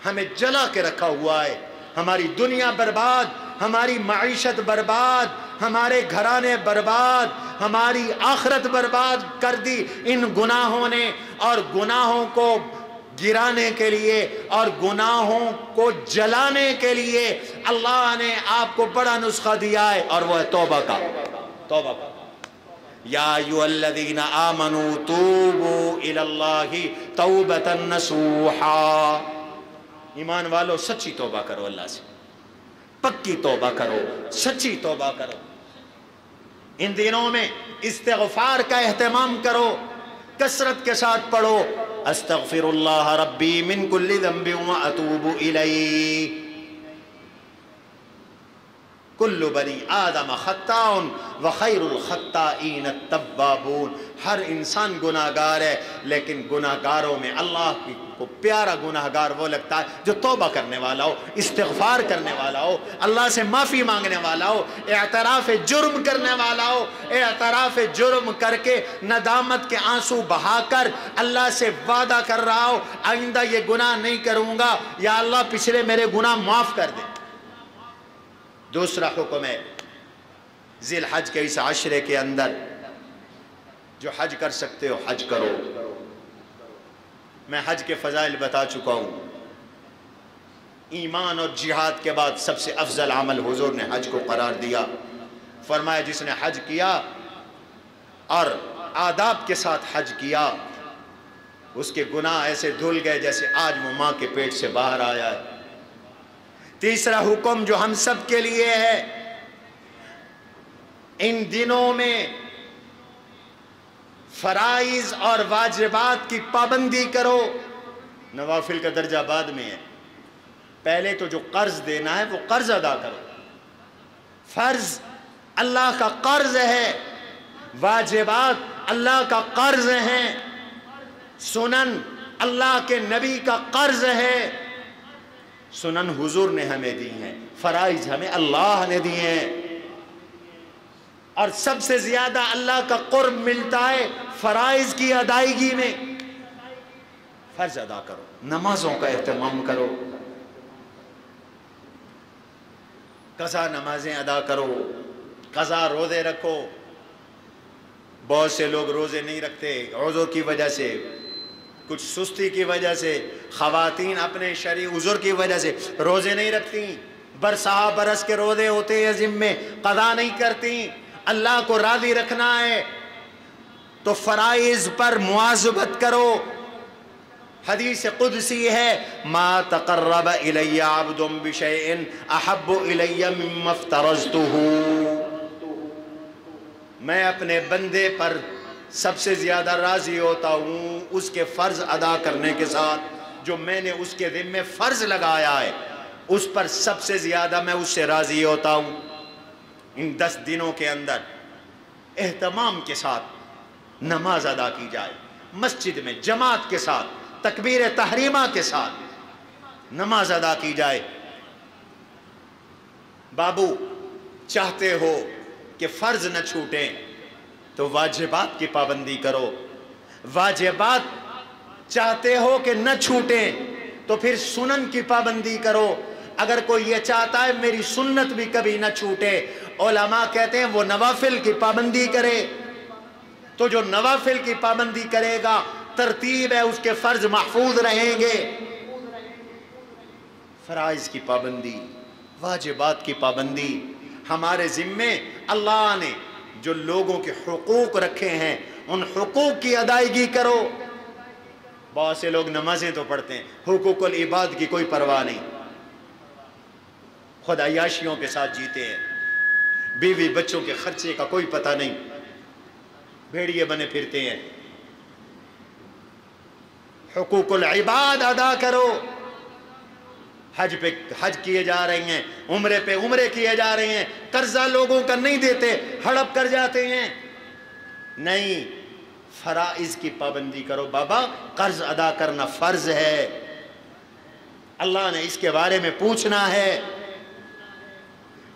ہمیں جلا کے رکھا ہوا ہے، ہماری دنیا برباد، ہماری معیشت برباد، ہمارے گھرانے برباد، ہماری آخرت برباد کر دی ان گناہوں نے۔ اور گناہوں کو گرانے کے لیے اور گناہوں کو جلانے کے لیے اللہ نے آپ کو بڑا نسخہ دیا ہے اور وہ ہے توبہ کا۔ توبہ کا، یا ایھا الذین آمنوا توبوا الی اللہ توبۃ نصوحا۔ ایمان والو سچی توبہ کرو، اللہ سے پکی توبہ کرو، سچی توبہ کرو۔ ان دنوں میں استغفار کا اہتمام کرو، کثرت کے ساتھ پڑھو استغفر اللہ ربی من کل ذنب واتوب الیہ، کل بنی آدم خطاء وخیر الخطائین التوابون۔ ہر انسان گناہگار ہے لیکن گناہگاروں میں اللہ کو پیارا گناہگار وہ لگتا ہے جو توبہ کرنے والا ہو، استغفار کرنے والا ہو، اللہ سے معافی مانگنے والا ہو، اعتراف جرم کرنے والا ہو، اعتراف جرم کر کے ندامت کے آنسو بہا کر اللہ سے وعدہ کر رہا ہو آئندہ یہ گناہ نہیں کروں گا، یا اللہ پچھلے میرے گناہ معاف کر دے۔ دوسرا حکم ہے ذی الحج کے اس عشرے کے اندر جو حج کر سکتے ہو حج کرو۔ میں حج کے فضائل بتا چکا ہوں، ایمان اور جہاد کے بعد سب سے افضل عمل حضور نے حج کو قرار دیا، فرمایا جس نے حج کیا اور آداب کے ساتھ حج کیا، اس کے گناہ ایسے دھل گئے جیسے آج وہ ماں کے پیٹ سے باہر آیا ہے۔ تیسرا حکم جو ہم سب کے لیے ہے، ان دنوں میں فرائض اور واجبات کی پابندی کرو۔ نوافل کا درجہ بعد میں ہے، پہلے تو جو قرض دینا ہے وہ قرض ادا کرو۔ فرض اللہ کا قرض ہے، واجبات اللہ کا قرض ہیں، سنن اللہ کے نبی کا قرض ہے۔ سنن حضور نے ہمیں دی ہیں، فرائض ہمیں اللہ نے دی ہیں، اور سب سے زیادہ اللہ کا قرب ملتا ہے فرائض کی ادائیگی میں۔ فرض ادا کرو، نمازوں کا اہتمام کرو، قضا نمازیں ادا کرو، قضا روزے رکھو۔ بہت سے لوگ روزے نہیں رکھتے عذر کی وجہ سے، کچھ سستی کی وجہ سے، خواتین اپنے شرعی عذر کی وجہ سے روزے نہیں رکھتی، برسا برس کے روزے ہوتے ہیں ذمے، قضا نہیں کرتی۔ اللہ کو راضی رکھنا ہے تو فرائض پر مواظبت کرو۔ حدیث قدسی ہے، ما تقرب الی عبد بشیء احب الی مما افترضتہ، میں اپنے بندے پر سب سے زیادہ راضی ہوتا ہوں اس کے فرض ادا کرنے کے ساتھ، جو میں نے اس کے ذمے فرض لگایا ہے اس پر سب سے زیادہ میں اس سے راضی ہوتا ہوں۔ ان 10 دنوں کے اندر اہتمام کے ساتھ نماز ادا کی جائے، مسجد میں جماعت کے ساتھ تکبیر تحریمہ کے ساتھ نماز ادا کی جائے۔ بابو چاہتے ہو کہ فرض نہ چھوٹیں تو واجبات کی پابندی کرو، واجبات چاہتے ہو کہ نہ چھوٹیں تو پھر سنن کی پابندی کرو۔ اگر کوئی یہ چاہتا ہے میری سنت بھی کبھی نہ چھوٹے، علماء کہتے ہیں وہ نوافل کی پابندی کرے، تو جو نوافل کی پابندی کرے گا ترتیب ہے اس کے فرض محفوظ رہیں گے۔ فرائض کی پابندی، واجبات کی پابندی ہمارے ذمے اللہ نے جو لوگوں کے حقوق رکھے ہیں ان حقوق کی ادائیگی کرو۔ بہت سے لوگ نمازیں تو پڑھتے ہیں، حقوق العباد کی کوئی پرواہ نہیں، خود عیاشیوں کے ساتھ جیتے ہیں، بیوی بچوں کے خرچے کا کوئی پتہ نہیں، بھیڑیے بنے پھرتے ہیں۔ حقوق العباد ادا کرو۔ حج پہ حج کیے جا رہے ہیں، عمرے پہ عمرے کیے جا رہے ہیں، قرضہ لوگوں کا نہیں دیتے، ہڑپ کر جاتے ہیں، نہیں، فرائض کی پابندی کرو۔ بابا قرض ادا کرنا فرض ہے، اللہ نے اس کے بارے میں پوچھنا ہے۔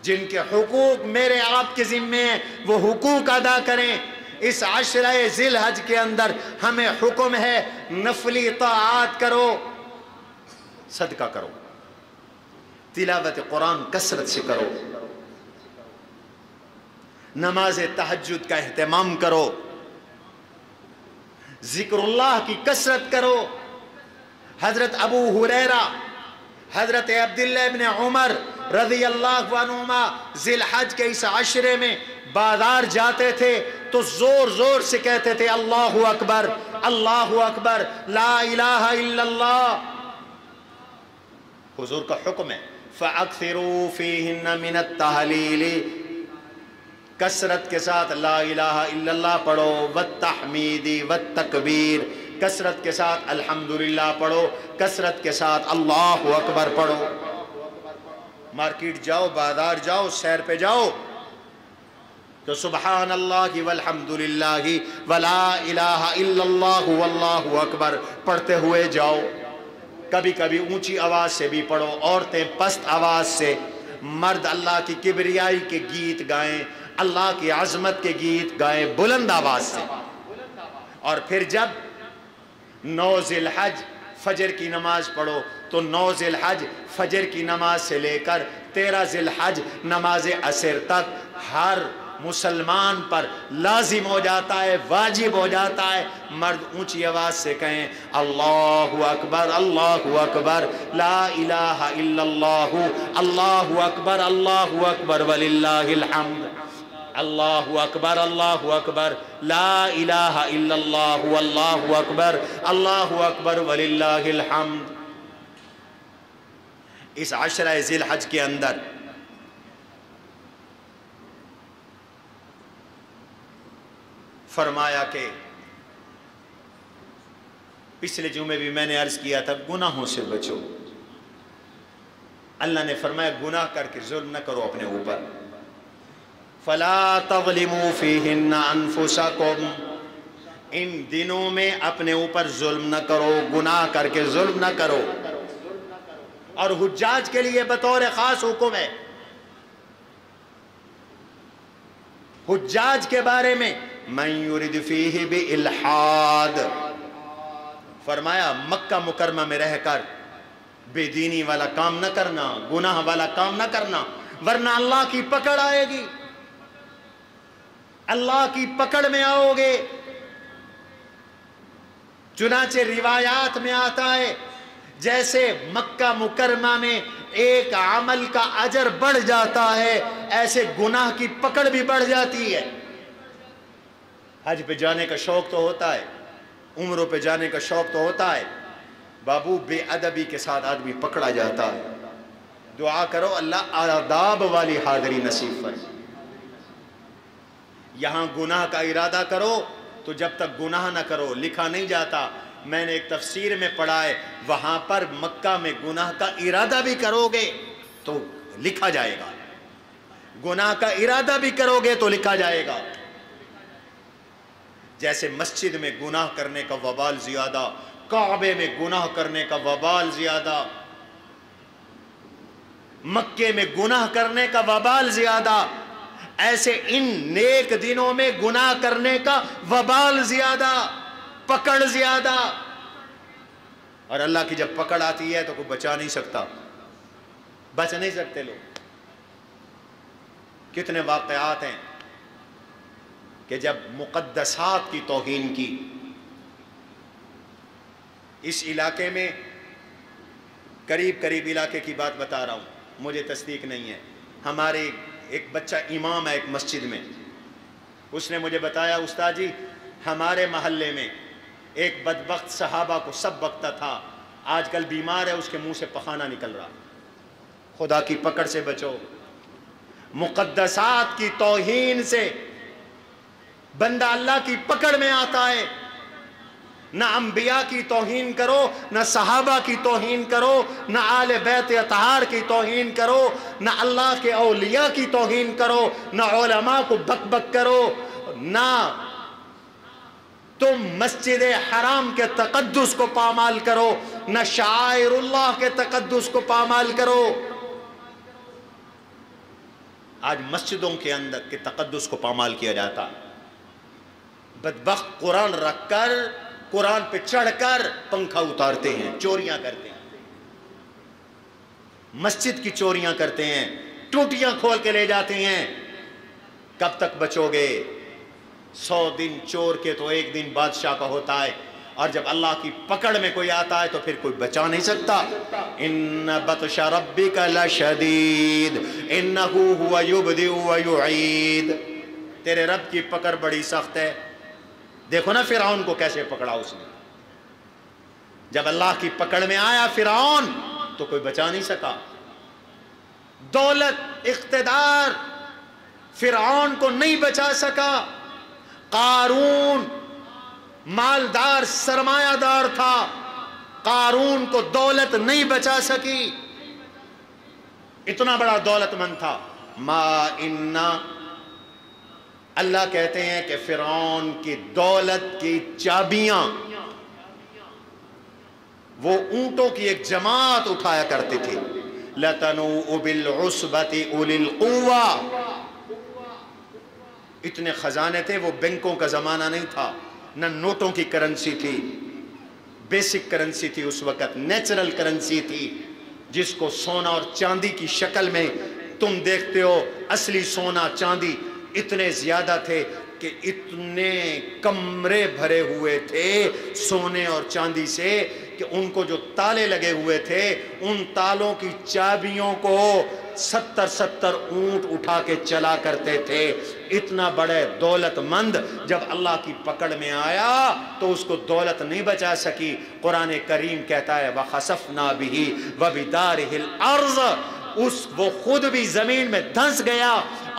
جن کے حقوق میرے آپ کے ذمے ہیں وہ حقوق ادا کریں۔ اس عشرہ ذی الحج کے اندر ہمیں حکم ہے نفلی طاعات کرو، صدقہ کرو، تلاوت قرآن کثرت سے کرو، نماز تہجد کا اہتمام کرو، ذکر اللہ کی کثرت کرو۔ حضرت ابو ہریرہ، حضرت عبداللہ ابن عمر رضی اللہ عنہما ذی الحج کے اس عشرے میں بازار جاتے تھے تو زور زور سے کہتے تھے اللہ اکبر، اللہ اکبر، لا الہ الا اللہ۔ حضور کا حکم ہے فَأَكْثِرُوا فِيهِنَّ مِنَ التَّحْلِيلِ، کثرت کے ساتھ لا الہ الا اللہ پڑھو، وَالتَّحْمِيدِ وَالتَّكْبِيرِ، کثرت کے ساتھ الحمدللہ پڑھو، کثرت کے ساتھ اللہ اکبر پڑھو۔ مارکیٹ جاؤ، بازار جاؤ، سیر پہ جاؤ تو سبحان اللہ والحمدللہ ولا الہ الا اللہ واللہ اکبر پڑھتے ہوئے جاؤ۔ کبھی کبھی اونچی آواز سے بھی پڑھو، عورتیں پست آواز سے، مرد اللہ کی کبریائی کے گیت گائیں، اللہ کی عظمت کے گیت گائیں بلند آواز سے۔ اور پھر جب 9 ذی الحج فجر کی نماز پڑھو تو 9 ذی الحج فجر کی نماز سے لے کر 13 ذی الحج نماز عصر تک ہر مسلمان پر لازم ہو جاتا ہے، واجب ہو جاتا ہے، مرد اونچی آواز سے کہیں اللہ اکبر، اللہ اکبر، لا الہ الا اللہ، اللہ اکبر وللہ الحمد۔ اللہ اکبر لا الہ الا اللہ اللہ اکبر وللہ الحمد۔ اس عشرہ ذی الحج کے اندر فرمایا کہ پچھلے جمعے بھی میں نے عرض کیا تھا گناہوں سے بچو۔ اللہ نے فرمایا گناہ کر کے ظلم نہ کرو اپنے اوپر، فَلَا تَظْلِمُوا فِيهِنَّ أَنفُسَكُمْ، ان دنوں میں اپنے اوپر ظلم نہ کرو، گناہ کر کے ظلم نہ کرو۔ اور حجاج کے لیے بطور خاص حکم ہے، حجاج کے بارے میں مَن يُرِدْ فِيهِ بِإِلْحَادٍ، فرمایا مکہ مکرمہ میں رہ کر بے دینی والا کام نہ کرنا، گناہ والا کام نہ کرنا، ورنہ اللہ کی پکڑ آئے گی، اللہ کی پکڑ میں آؤ گے۔ چنانچہ روایات میں آتا ہے جیسے مکہ مکرمہ میں ایک عمل کا اجر بڑھ جاتا ہے، ایسے گناہ کی پکڑ بھی بڑھ جاتی ہے۔ حج پہ جانے کا شوق تو ہوتا ہے، عمروں پہ جانے کا شوق تو ہوتا ہے، بابو بے ادبی کے ساتھ آدمی پکڑا جاتا ہے۔ دعا کرو اللہ آداب والی حاضری نصیب فرمائے۔ یہاں گناہ کا ارادہ کرو تو جب تک گناہ نہ کرو لکھا نہیں جاتا۔ میں نے ایک تفسیر میں پڑھا ہے وہاں پر مکہ میں گناہ کا ارادہ بھی کرو گے تو لکھا جائے گا، گناہ کا ارادہ بھی کرو گے تو لکھا جائے گا۔ جیسے مسجد میں گناہ کرنے کا وبال زیادہ، کعبے میں گناہ کرنے کا وبال زیادہ، مکے میں گناہ کرنے کا وبال زیادہ، ایسے ان نیک دنوں میں گناہ کرنے کا وبال زیادہ، پکڑ زیادہ۔ اور اللہ کی جب پکڑ آتی ہے تو کوئی بچا نہیں سکتا، بچ نہیں سکتے لوگ۔ کتنے واقعات ہیں کہ جب مقدسات کی توہین کی۔ اس علاقے میں قریب علاقے کی بات بتا رہا ہوں، مجھے تصدیق نہیں ہے، ہمارے ایک بچہ امام ہے ایک مسجد میں، اس نے مجھے بتایا استاد جی ہمارے محلے میں ایک بدبخت صحابہ کو سب بکتا تھا، آج کل بیمار ہے، اس کے منہ سے پخانہ نکل رہا۔ خدا کی پکڑ سے بچو، مقدسات کی توہین سے بندہ اللہ کی پکڑ میں آتا ہے۔ نہ انبیاء کی توہین کرو، نہ صحابہ کی توہین کرو، نہ آل بیت اطہار کی توہین کرو، نہ اللہ کے اولیاء کی توہین کرو، نہ علماء کو بک بک کرو، نہ تم مسجد حرام کے تقدس کو پامال کرو، نہ شعائر اللہ کے تقدس کو پامال کرو۔ آج مسجدوں کے اندر کے تقدس کو پامال کیا جاتا، بدبخت قرآن رکھ کر، قرآن پہ چڑھ کر پنکھا اتارتے ہیں، چوریاں کرتے ہیں، مسجد کی چوریاں کرتے ہیں، ٹوٹیاں کھول کے لے جاتے ہیں۔ کب تک بچو گے؟ 100 دن چور کے تو ایک دن بادشاہ کا ہوتا ہے، اور جب اللہ کی پکڑ میں کوئی آتا ہے تو پھر کوئی بچا نہیں سکتا۔ ان بطش ربک لشدید انہ هو یبدئ ویعید، تیرے رب کی پکڑ بڑی سخت ہے۔ دیکھو نا فرعون کو کیسے پکڑا اس نے، جب اللہ کی پکڑ میں آیا فرعون تو کوئی بچا نہیں سکا۔ دولت، اقتدار فرعون کو نہیں بچا سکا۔ قارون مالدار سرمایہ دار تھا، قارون کو دولت نہیں بچا سکی، اتنا بڑا دولت مند تھا۔ ما انا، اللہ کہتے ہیں کہ فرعون کی دولت کی چابیاں وہ اونٹوں کی ایک جماعت اٹھایا کرتے تھے۔ لَتَنُوءُ بِالْعُصْبَةِ أُولِي الْقُوَّةِ، اتنے خزانے تھے، وہ بینکوں کا زمانہ نہیں تھا، نہ نوٹوں کی کرنسی تھی، بیسک کرنسی تھی اس وقت، نیچرل کرنسی تھی جس کو سونا اور چاندی کی شکل میں تم دیکھتے ہو۔ اصلی سونا چاندی اتنے زیادہ تھے کہ اتنے کمرے بھرے ہوئے تھے سونے اور چاندی سے کہ ان کو جو تالے لگے ہوئے تھے ان تالوں کی چابیوں کو 70 اونٹ اٹھا کے چلا کرتے تھے۔ اتنا بڑے دولت مند جب اللہ کی پکڑ میں آیا تو اس کو دولت نہیں بچا سکی۔ قرآن کریم کہتا ہے وَخَسَفْنَا بِهِ وَبِدَارِهِ الْأَرْضِ، وہ خود بھی زمین میں دھنس گیا،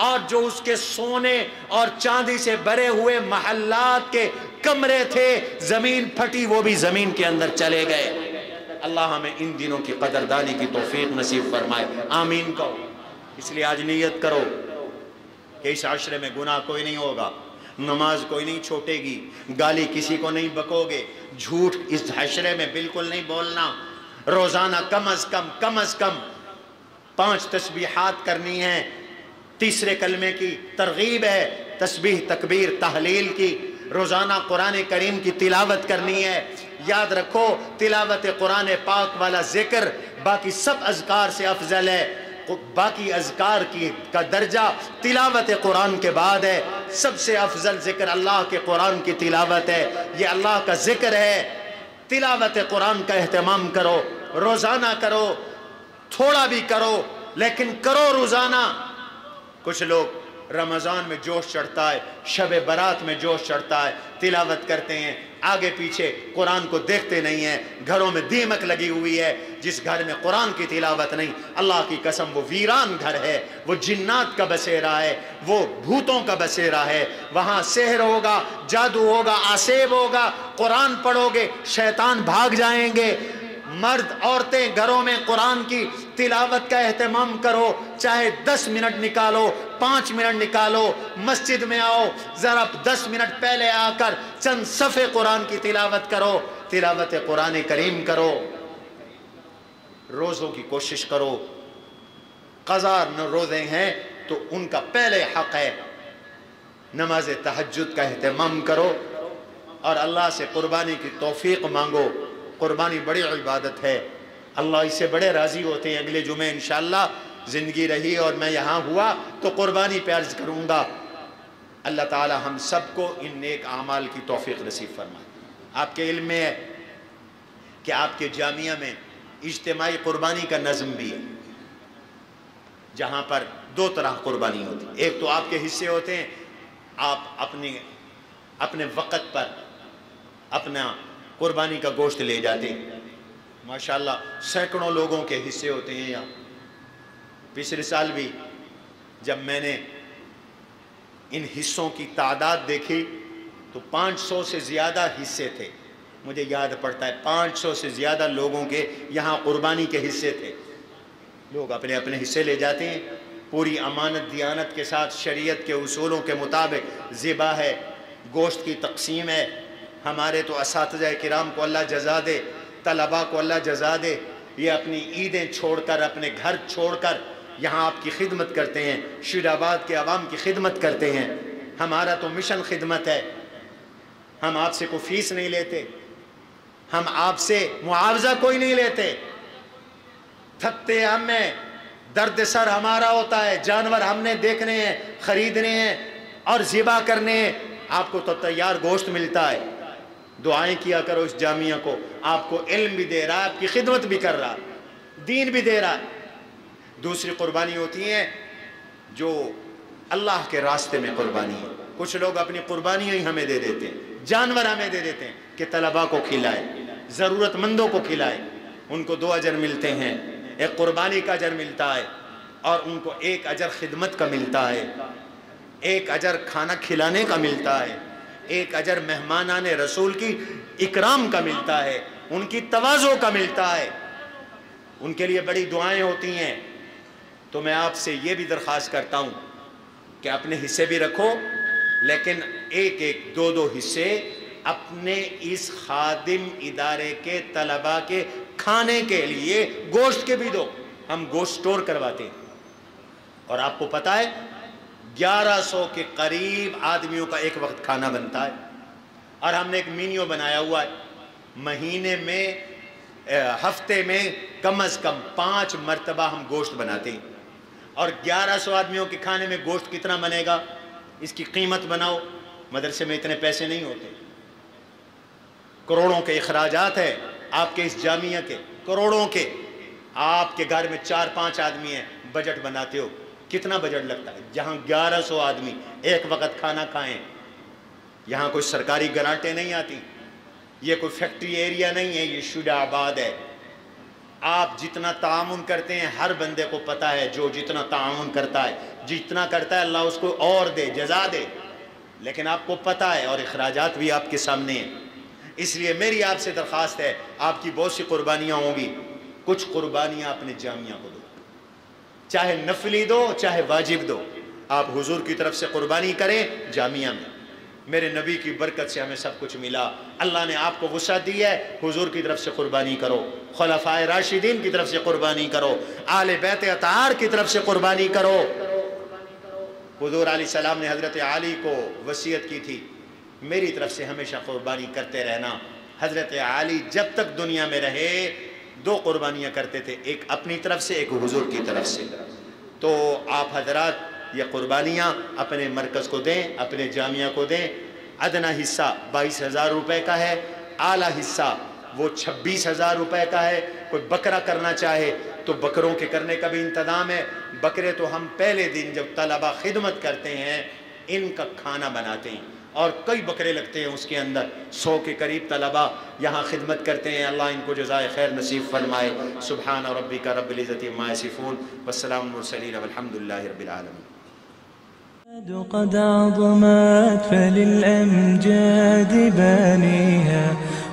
اور جو اس کے سونے اور چاندی سے بھرے ہوئے محلات کے کمرے تھے، زمین پھٹی، وہ بھی زمین کے اندر چلے گئے۔ اللہ ہمیں ان دنوں کی قدردانی کی توفیق نصیب فرمائے، آمین کہو۔ اس لیے آج نیت کرو کہ اس عشرے میں گناہ کوئی نہیں ہوگا، نماز کوئی نہیں چھوٹے گی، گالی کسی کو نہیں بکو گے، جھوٹ اس عشرے میں بالکل نہیں بولنا، روزانہ کم از کم 5 تسبیحات کرنی ہیں۔ تیسرے کلمے کی ترغیب ہے، تسبیح تکبیر تحلیل کی، روزانہ قرآن کریم کی تلاوت کرنی ہے۔ یاد رکھو تلاوت قرآن پاک والا ذکر باقی سب اذکار سے افضل ہے، باقی اذکار کا درجہ تلاوت قرآن کے بعد ہے۔ سب سے افضل ذکر اللہ کے قرآن کی تلاوت ہے، یہ اللہ کا ذکر ہے۔ تلاوت قرآن کا اہتمام کرو، روزانہ کرو، تھوڑا بھی کرو لیکن کرو روزانہ۔ کچھ لوگ رمضان میں جوش چڑھتا ہے، شب برات میں جوش چڑھتا ہے، تلاوت کرتے ہیں، آگے پیچھے قرآن کو دیکھتے نہیں ہیں، گھروں میں دیمک لگی ہوئی ہے۔ جس گھر میں قرآن کی تلاوت نہیں، اللہ کی قسم وہ ویران گھر ہے، وہ جنات کا بسیرا ہے، وہ بھوتوں کا بسیرا ہے، وہاں سحر ہوگا، جادو ہوگا، آسیب ہوگا۔ قرآن پڑھو گے شیطان بھاگ جائیں گے۔ مرد عورتیں گھروں میں قرآن کی تلاوت کا اہتمام کرو، چاہے 10 منٹ نکالو، 5 منٹ نکالو، مسجد میں آؤ، ذرا 10 منٹ پہلے آ کر چند صفحے قرآن کی تلاوت کرو، تلاوت قرآن کریم کرو۔ روزوں کی کوشش کرو، قضا روزے ہیں تو ان کا پہلے حق ہے۔ نماز تہجد کا اہتمام کرو اور اللہ سے قربانی کی توفیق مانگو۔ قربانی بڑی عبادت ہے، اللہ اس سے بڑے راضی ہوتے ہیں۔ اگلے جمعے انشاءاللہ زندگی رہی اور میں یہاں ہوا تو قربانی پہ عرض کروں گا۔ اللہ تعالی ہم سب کو ان نیک اعمال کی توفیق نصیب فرمائے۔ آپ کے علم میں ہے کہ آپ کے جامعہ میں اجتماعی قربانی کا نظم بھی ہے، جہاں پر 2 طرح قربانی ہوتی ہے۔ ایک تو آپ کے حصے ہوتے ہیں، آپ اپنے وقت پر اپنا قربانی کا گوشت لے جاتے ہیں۔ ماشاءاللہ سینکڑوں لوگوں کے حصے ہوتے ہیں یہاں۔ پچھلے سال بھی جب میں نے ان حصوں کی تعداد دیکھی تو 500 سے زیادہ حصے تھے، مجھے یاد پڑتا ہے 500 سے زیادہ لوگوں کے یہاں قربانی کے حصے تھے۔ لوگ اپنے اپنے حصے لے جاتے ہیں، پوری امانت دیانت کے ساتھ شریعت کے اصولوں کے مطابق ذبح ہے، گوشت کی تقسیم ہے۔ ہمارے تو اساتذہ کرام کو اللہ جزا دے، طلباء کو اللہ جزا دے، یہ اپنی عیدیں چھوڑ کر، اپنے گھر چھوڑ کر یہاں آپ کی خدمت کرتے ہیں، شیر آباد کے عوام کی خدمت کرتے ہیں۔ ہمارا تو مشن خدمت ہے، ہم آپ سے کوئی فیس نہیں لیتے، ہم آپ سے معاوضہ کوئی نہیں لیتے۔ تھکتے ہم ہیں، درد سر ہمارا ہوتا ہے، جانور ہم نے دیکھنے ہیں، خریدنے ہیں اور ذبح کرنے ہیں، آپ کو تو تیار گوشت ملتا ہے۔ دعائیں کیا کرو اس جامعہ کو، آپ کو علم بھی دے رہا ہے، آپ کی خدمت بھی کر رہا ہے، دین بھی دے رہا ہے۔ دوسری قربانی ہوتی ہیں جو اللہ کے راستے میں قربانی ہے۔ کچھ لوگ اپنی قربانیاں ہی ہمیں دے دیتے ہیں، جانور ہمیں دے دیتے ہیں کہ طلباء کو کھلائے، ضرورت مندوں کو کھلائے۔ ان کو 2 اجر ملتے ہیں، ایک قربانی کا اجر ملتا ہے اور ان کو 1 اجر خدمت کا ملتا ہے، 1 اجر کھانا کھلانے کا ملتا ہے، 1 اجر مہمانان رسول کی اکرام کا ملتا ہے، ان کی تواضع کا ملتا ہے۔ ان کے لیے بڑی دعائیں ہوتی ہیں۔ تو میں آپ سے یہ بھی درخواست کرتا ہوں کہ اپنے حصے بھی رکھو، لیکن 1-1 2-2 حصے اپنے اس خادم ادارے کے طلباء کے کھانے کے لیے گوشت کے بھی دو۔ ہم گوشت سٹور کرواتے ہیں اور آپ کو پتا ہے 1100 کے قریب آدمیوں کا ایک وقت کھانا بنتا ہے، اور ہم نے ایک مینیو بنایا ہوا ہے، مہینے میں ہفتے میں کم از کم 5 مرتبہ ہم گوشت بناتے ہیں، اور 1100 آدمیوں کے کھانے میں گوشت کتنا بنے گا اس کی قیمت بناؤ۔ مدرسے میں اتنے پیسے نہیں ہوتے، کروڑوں کے اخراجات ہیں آپ کے اس جامعہ کے، کروڑوں کے۔ آپ کے گھر میں 4-5 آدمی ہیں، بجٹ بناتے ہو کتنا بجٹ لگتا ہے؟ جہاں 1100 آدمی ایک وقت کھانا کھائیں، یہاں کوئی سرکاری گرانٹیں نہیں آتی، یہ کوئی فیکٹری ایریا نہیں ہے، یہ شجاع آباد ہے۔ آپ جتنا تعاون کرتے ہیں ہر بندے کو پتہ ہے، جو جتنا تعاون کرتا ہے، جتنا کرتا ہے اللہ اس کو اور دے، جزا دے، لیکن آپ کو پتہ ہے، اور اخراجات بھی آپ کے سامنے ہیں۔ اس لیے میری آپ سے درخواست ہے، آپ کی بہت سی قربانیاں ہوں گی، کچھ قربانیاں اپنے جامعہ کو دو، چاہے نفلی دو چاہے واجب دو، آپ حضور کی طرف سے قربانی کریں جامعہ میں۔ میرے نبی کی برکت سے ہمیں سب کچھ ملا، اللہ نے آپ کو وسعت دی ہے، حضور کی طرف سے قربانی کرو، خلفائے راشدین کی طرف سے قربانی کرو، آل بیت اطہار کی طرف سے قربانی کرو۔ حضور علیہ السلام نے حضرت علی کو وصیت کی تھی، میری طرف سے ہمیشہ قربانی کرتے رہنا۔ حضرت علی جب تک دنیا میں رہے 2 قربانیاں کرتے تھے، ایک اپنی طرف سے ایک حضور کی طرف سے۔ تو آپ حضرات یہ قربانیاں اپنے مرکز کو دیں، اپنے جامعہ کو دیں۔ ادنا حصہ 22,000 روپے کا ہے، اعلیٰ حصہ وہ 26,000 روپے کا ہے۔ کوئی بکرا کرنا چاہے تو بکروں کے کرنے کا بھی انتظام ہے۔ بکرے تو ہم پہلے دن جب طلبہ خدمت کرتے ہیں ان کا کھانا بناتے ہیں، اور کئی بکرے لگتے ہیں اس کے اندر، 100 کے قریب طلبہ یہاں خدمت کرتے ہیں۔ اللہ ان کو جزائے خیر نصیب فرمائے۔ سبحان ربک رب العزت عما یصفون والسلام علی المرسلین والحمد للہ رب العالمین۔ قد عظمت فللأمجاد بانيها،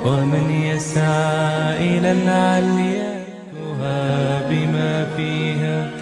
ومن يسعى إلى العليا بما فيها